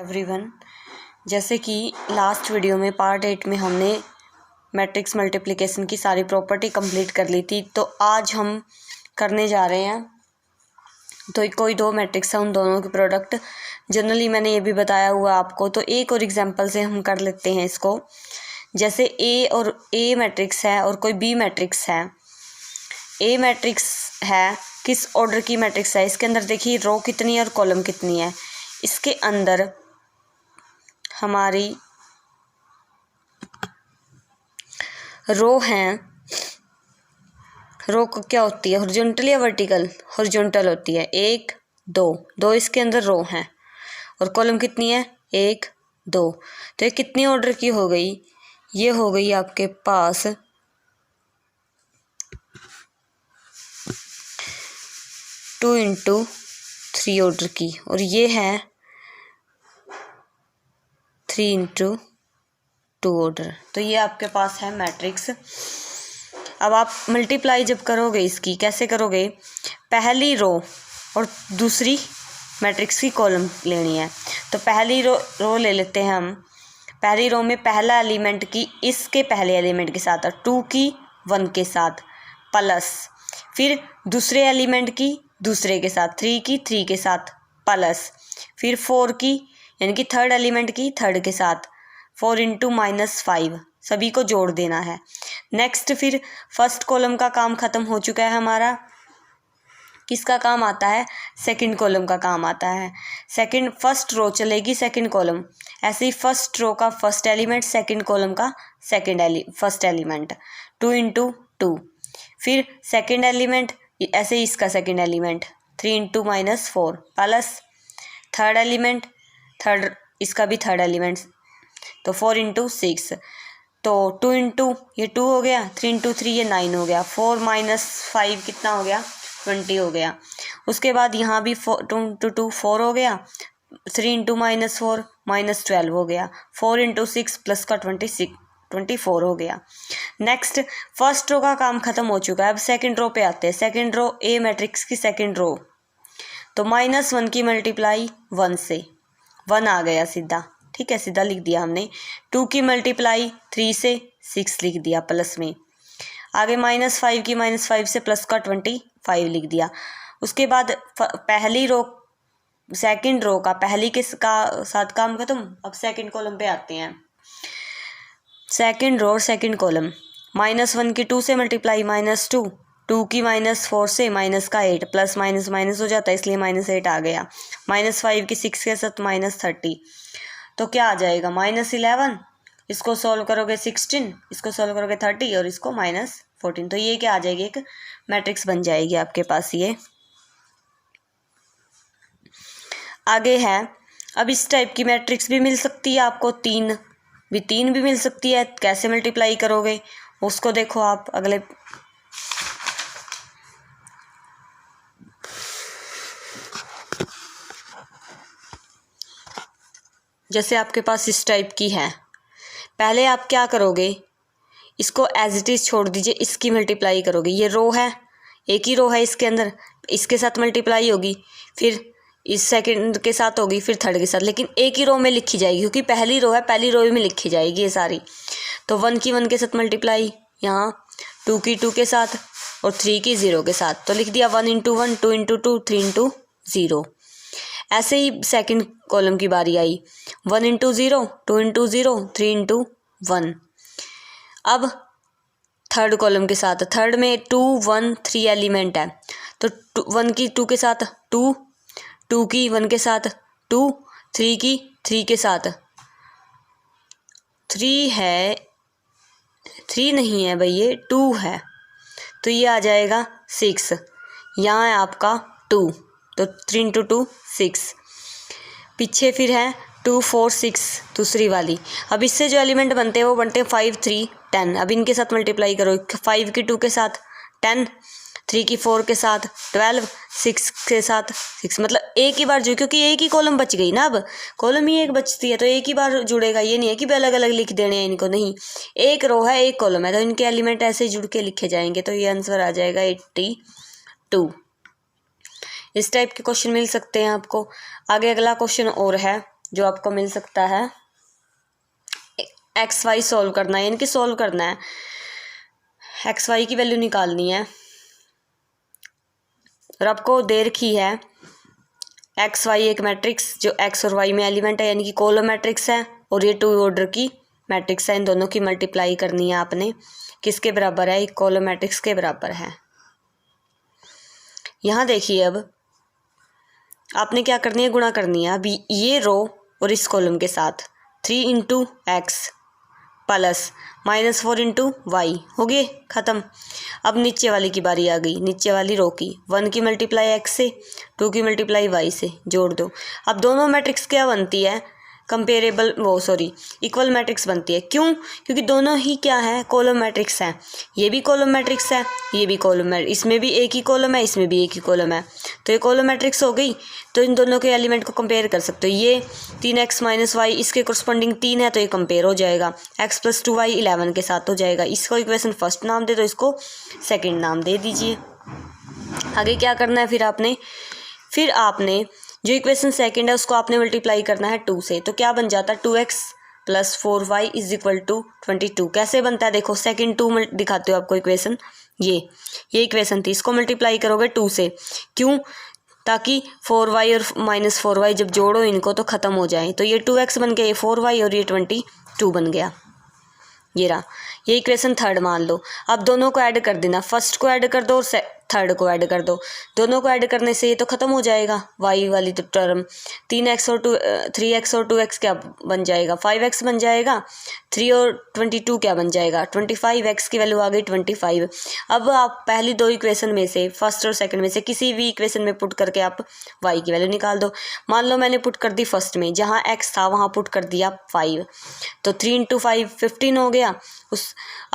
Everyone, जैसे कि last video में पार्ट 8 में हमने मैट्रिक्स मल्टीप्लिकेशन की सारी प्रॉपर्टी कंप्लीट कर ली थी। तो आज हम करने जा रहे हैं तो कोई दो मैट्रिक्स है, उन दोनों के प्रोडक्ट। जनरली मैंने ये भी बताया हुआ आपको, तो एक और एग्जांपल से हम कर लेते हैं इसको। जैसे ए मैट्रिक्स है और कोई बी मैट्रिक्स है। ए मैट्रिक्स है, किस ऑर्डर की मैट्रिक्स है, इसके अंदर देखिए रो कितनी है और कॉलम कितनी है। इसके अंदर हमारी रो हैं, रो को क्या होती है, हॉरिजॉन्टल या वर्टिकल? हॉरिजॉन्टल होती है। एक दो इसके अंदर रो हैं और कॉलम कितनी है? एक दो। तो ये कितनी ऑर्डर की हो गई? ये हो गई आपके पास 2 × 3 ऑर्डर की, और ये है 3 × 2 ऑर्डर। तो ये आपके पास है मैट्रिक्स। अब आप मल्टीप्लाई जब करोगे इसकी, कैसे करोगे? पहली रो और दूसरी मैट्रिक्स की कॉलम लेनी है। तो पहली रो ले लेते हैं हम। पहली रो में पहला एलिमेंट की इसके पहले एलिमेंट के साथ, और 2 की 1 के साथ प्लस, फिर दूसरे एलिमेंट की दूसरे के साथ, 3 की 3 के साथ प्लस, फिर 4 की यानी कि थर्ड एलिमेंट की थर्ड के साथ 4 × -5 सभी को जोड़ देना है। नेक्स्ट फिर फर्स्ट कॉलम का काम खत्म हो चुका है हमारा। किसका काम आता है? सेकंड कॉलम का काम आता है। फर्स्ट रो चलेगी सेकंड कॉलम, ऐसे ही फर्स्ट रो का फर्स्ट एलिमेंट, सेकंड कॉलम का फर्स्ट एलिमेंट, 2 × 2। फिर सेकंड एलिमेंट, ऐसे ही इसका second element 3 × -4 plus third element, इसका भी थर्ड एलिमेंट, तो 4 × 6। तो 2 × ये 2 हो गया, 3 × 3 ये 9 हो गया, 4 - 5 कितना हो गया? 20 हो गया। उसके बाद यहाँ भी 2 × 2 4 हो गया, 3 × -4 -12 हो गया, 4 × 6 प्लस का 24 हो गया। नेक्स्ट फर्स्ट रो का काम खत्म हो चुका है। अब सेकंड रो पे आते हैं। सेकंड रो ए मैट्रिक्स की सेकंड रो, तो -1 की मल्टीप्लाई 1 से 1 आ गया सीधा, ठीक है, सीधा लिख दिया हमने। 2 की मल्टीप्लाई 3 से 6 लिख दिया प्लस में। आगे -5 की -5 से प्लस का 25 लिख दिया। उसके बाद पहली रो सेकंड रो का पहली के साथ काम खत्म। अब सेकंड कॉलम पे आते हैं। सेकंड रो और सेकंड कॉलम, -1 की 2 से मल्टीप्लाई -2, 2 की -4 से माइनस का 8, प्लस माइनस माइनस हो जाता है इसलिए -8 आ गया। -5 की 6 के साथ -30, तो क्या आ जाएगा? -11। इसको सॉल्व करोगे 16, इसको सॉल्व करोगे 30 और इसको -14। तो ये क्या आ जाएगी? एक मैट्रिक्स बन जाएगी आपके पास ये। आगे है, अब इस टाइप की मैट्रिक्स भी मिल सकती है आपको, 3 भी मिल सकती है। कैसे मल्टीप्लाई करोगे उसको देखो आप अगले। जैसे आपके पास इस टाइप की है, पहले आप क्या करोगे? इसको एज इट इज़ छोड़ दीजिए, इसकी मल्टीप्लाई करोगे। ये रो है, एक ही रो है इसके अंदर, इसके साथ मल्टीप्लाई होगी, फिर इस सेकंड के साथ होगी, फिर थर्ड के साथ, लेकिन एक ही रो में लिखी जाएगी क्योंकि पहली रो है, पहली रो में लिखी जाएगी ये सारी। तो 1 की 1 के साथ मल्टीप्लाई, यहाँ 2 की 2 के साथ और 3 की 0 के साथ, तो लिख दिया 1 × 1, 2 × 2, 3 × 0। ऐसे ही सेकंड कॉलम की बारी आई, 1 × 0, 2 × 0, 3 × 1। अब थर्ड कॉलम के साथ, थर्ड में 2 1 3 एलिमेंट है, तो 1 की 2 के साथ 2, 2 की 1 के साथ 2, 3 की 3 के साथ 3 है, 3 नहीं है भाई, ये 2 है, तो ये आ जाएगा 6। यहाँ है आपका 2, तो 3 × 2 6। पीछे फिर है 2 4 6 दूसरी वाली। अब इससे जो एलिमेंट बनते हैं वो बनते हैं 5 3 10। अब इनके साथ मल्टीप्लाई करो, 5 की 2 के साथ 10, 3 की 4 के साथ 12, 6 के साथ 6, मतलब एक ही बार क्योंकि एक ही कॉलम बच गई ना, अब कॉलम ही एक बचती है तो एक ही बार जुड़ेगा। ये नहीं है कि अलग अलग लिख देने हैं इनको, नहीं, एक रो है एक कॉलम है तो इनके एलिमेंट ऐसे जुड़ के लिखे जाएंगे। तो ये आंसर आ जाएगा 82। इस टाइप के क्वेश्चन मिल सकते हैं आपको। आगे अगला क्वेश्चन और है, जो आपको मिल सकता है, एक्स वाई सॉल्व करना है, यानी कि सॉल्व करना है, एक्स वाई की वैल्यू निकालनी है। और आपको दे रखी है एक्स वाई एक मैट्रिक्स जो एक्स और वाई में एलिमेंट है, यानी कि कॉलम मैट्रिक्स है, और ये 2 ऑर्डर की मैट्रिक्स है। इन दोनों की मल्टीप्लाई करनी है आपने, किसके बराबर है, एक कॉलम मैट्रिक्स के बराबर है। यहाँ देखिए, अब आपने क्या करनी है, गुणा करनी है। अभी ये रो और इस कॉलम के साथ 3 into x plus -4 into y, हो गए ख़त्म। अब नीचे वाली की बारी आ गई, नीचे वाली रो की। 1 की मल्टीप्लाई एक्स से, 2 की मल्टीप्लाई वाई से, जोड़ दो। अब दोनों मैट्रिक्स क्या बनती है, कंपेरेबल इक्वल मैट्रिक्स बनती है। क्यों? क्योंकि दोनों ही क्या है, कॉलम मैट्रिक्स है। ये भी कॉलम मैट्रिक्स है, ये भी कॉलम है, इसमें भी एक ही कॉलम है, इसमें भी एक ही कॉलम है, तो ये कॉलम मैट्रिक्स हो गई। तो इन दोनों के एलिमेंट को कंपेयर कर सकते हो। ये 3x माइनस वाई इसके करस्पॉन्डिंग 3 है, तो ये कंपेयर हो जाएगा। x + 2y 11 के साथ हो जाएगा। इसको इक्वेशन फर्स्ट नाम दे दो, इसको सेकंड नाम दे दीजिए। आगे क्या करना है फिर आपने जो इक्वेशन सेकंड है उसको आपने मल्टीप्लाई करना है 2 से। तो क्या बन जाता है, 2x + 4y = 22। कैसे बनता है, देखो सेकंड 2 दिखाते हो आपको इक्वेशन। ये इक्वेशन थी, इसको मल्टीप्लाई करोगे 2 से। क्यों? ताकि 4y और -4y जब जोड़ो इनको तो ख़त्म हो जाए। तो ये 2x बन गया, ये 4y, और ये 22 बन गया। ये रहा, ये इक्वेशन थर्ड मान लो। अब दोनों को ऐड कर देना, फर्स्ट को ऐड कर दो और थर्ड को ऐड कर दो। दोनों को ऐड करने से ये तो ख़त्म हो जाएगा, वाई वाली तो टर्म। 3x और 3x और 2x क्या बन जाएगा, 5x बन जाएगा। 3 और 22 क्या बन जाएगा, 25। x की वैल्यू आ गई 25। अब आप पहली 2 इक्वेशन में से, फर्स्ट और सेकंड में से किसी भी इक्वेशन में पुट करके आप y की वैल्यू निकाल दो। मान लो मैंने पुट कर दी फर्स्ट में, जहाँ x था वहाँ पुट कर दिया 5, तो 3 × 5 15 हो गया।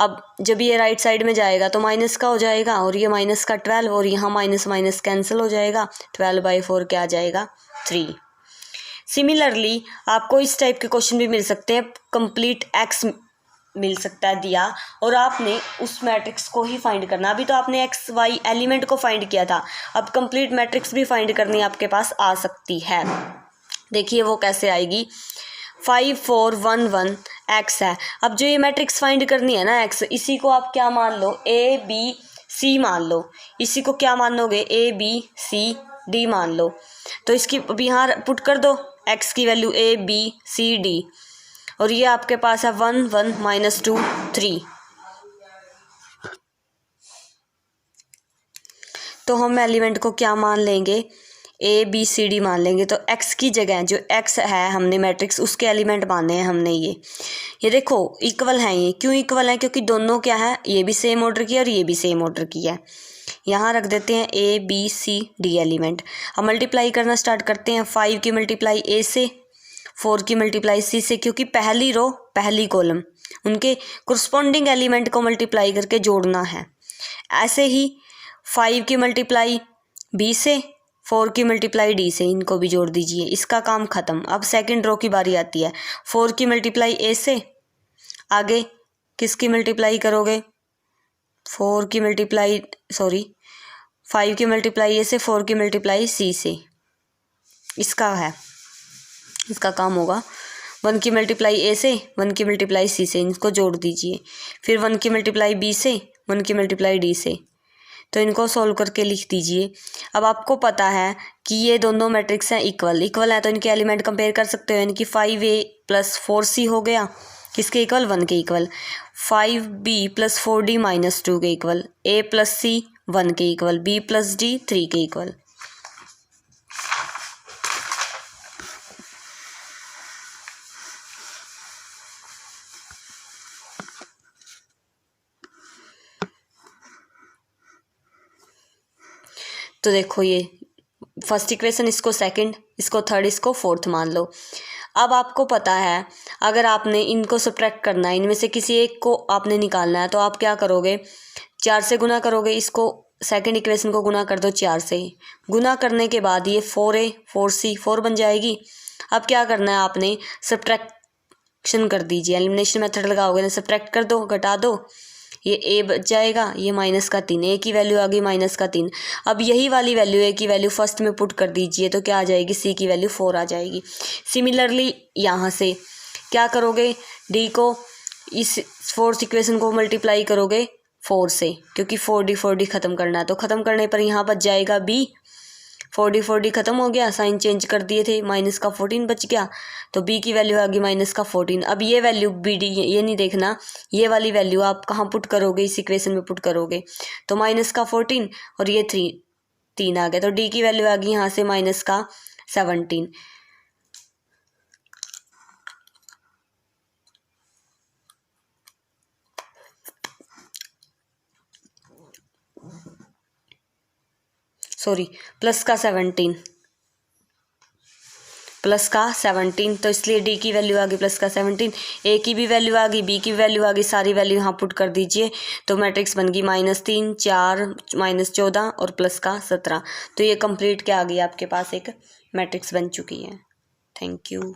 अब जब ये राइट साइड में जाएगा तो माइनस का हो जाएगा, और ये माइनस का 12, और यहाँ माइनस माइनस कैंसिल हो जाएगा। 12/4 क्या आ जाएगा, 3। सिमिलरली आपको इस टाइप के क्वेश्चन भी मिल सकते हैं, कंप्लीट एक्स मिल सकता है दिया, और आपने उस मैट्रिक्स को ही फाइंड करना। अभी तो आपने एक्स वाई एलिमेंट को फाइंड किया था, अब कंप्लीट मैट्रिक्स भी फाइंड करनी आपके पास आ सकती है। देखिए वो कैसे आएगी, 5 4 1 1 x है। अब जो ये मैट्रिक्स फाइंड करनी है ना x, इसी को आप क्या मान लो, A B C मान लो। इसी को क्या मानोगे, A B C D मान लो। तो इसकी अब यहाँ पुट कर दो x की value A B C D, और ये आपके पास है 1 1 -2 3। तो हम एलिमेंट को क्या मान लेंगे, ABCD मान लेंगे। तो x की जगह जो x है हमने मैट्रिक्स उसके एलिमेंट माने हैं हमने। ये देखो इक्वल हैं। ये क्यों इक्वल है, क्योंकि दोनों क्या है, ये भी सेम ऑर्डर की है और ये भी सेम ऑर्डर की है। यहाँ रख देते हैं ABCD एलिमेंट। अब मल्टीप्लाई करना स्टार्ट करते हैं। 5 की मल्टीप्लाई A से, 4 की मल्टीप्लाई C से, क्योंकि पहली रो पहली कॉलम उनके करस्पॉन्डिंग एलिमेंट को मल्टीप्लाई करके जोड़ना है। ऐसे ही 5 की मल्टीप्लाई B से, 4 की मल्टीप्लाई D से, इनको भी जोड़ दीजिए। इसका काम ख़त्म। अब सेकंड रो की बारी आती है। 4 की मल्टीप्लाई A से, आगे किसकी मल्टीप्लाई करोगे, 5 की मल्टीप्लाई A से, 4 की मल्टीप्लाई C से। इसका काम होगा 1 की मल्टीप्लाई A से, 1 की मल्टीप्लाई C से, इनको जोड़ दीजिए। फिर 1 की मल्टीप्लाई B से, 1 की मल्टीप्लाई D से, तो इनको सॉल्व करके लिख दीजिए। अब आपको पता है कि ये दोनों मैट्रिक्स हैं इक्वल है, तो इनके एलिमेंट कंपेयर कर सकते हो। यानी कि 5A + 4C हो गया किसके इक्वल, 1 के इक्वल। 5B + 4D - 2 के इक्वल। A + C 1 के इक्वल। B + D 3 के इक्वल। तो देखो ये फर्स्ट इक्वेशन, इसको सेकंड, इसको थर्ड, इसको फोर्थ मान लो। अब आपको पता है अगर आपने इनको सब्ट्रैक्ट करना है, इनमें से किसी एक को आपने निकालना है, तो आप क्या करोगे, 4 से गुना करोगे। इसको सेकंड इक्वेशन को गुना कर दो 4 से। गुना करने के बाद ये 4A 4C 4 बन जाएगी। अब क्या करना है आपने, सब्ट्रैक्शन कर दीजिए। एलिमिनेशन मेथड लगाओगे ना, सब्ट्रैक्ट कर दो, घटा दो। ये ए बच जाएगा, ये माइनस का 3, ए की वैल्यू आ गई माइनस का 3। अब यही वाली वैल्यू ए की वैल्यू फर्स्ट में पुट कर दीजिए तो क्या आ जाएगी, सी की वैल्यू 4 आ जाएगी। सिमिलरली यहाँ से क्या करोगे, डी को इस फोर्थ इक्वेशन को मल्टीप्लाई करोगे 4 से, क्योंकि 4D ख़त्म करना है, तो ख़त्म करने पर यहाँ बच जाएगा बी। 4D ख़त्म हो गया, साइन चेंज कर दिए थे, माइनस का 14 बच गया, तो बी की वैल्यू आ गई माइनस का 14। अब ये वैल्यू बी डी ये नहीं देखना, ये वाली वैल्यू आप कहाँ पुट करोगे, इस इक्वेशन में पुट करोगे, तो माइनस का 14 और ये 3 आ गया, तो डी की वैल्यू आ गई यहाँ से माइनस का 17। सॉरी प्लस का 17, तो इसलिए डी की वैल्यू आ गई प्लस का 17। ए की भी वैल्यू आ गई, बी की भी वैल्यू आ गई, सारी वैल्यू यहाँ पुट कर दीजिए, तो मैट्रिक्स बन गई -3, 4, -14 और प्लस का 17। तो ये कंप्लीट क्या आ गई, आपके पास एक मैट्रिक्स बन चुकी है। Thank you.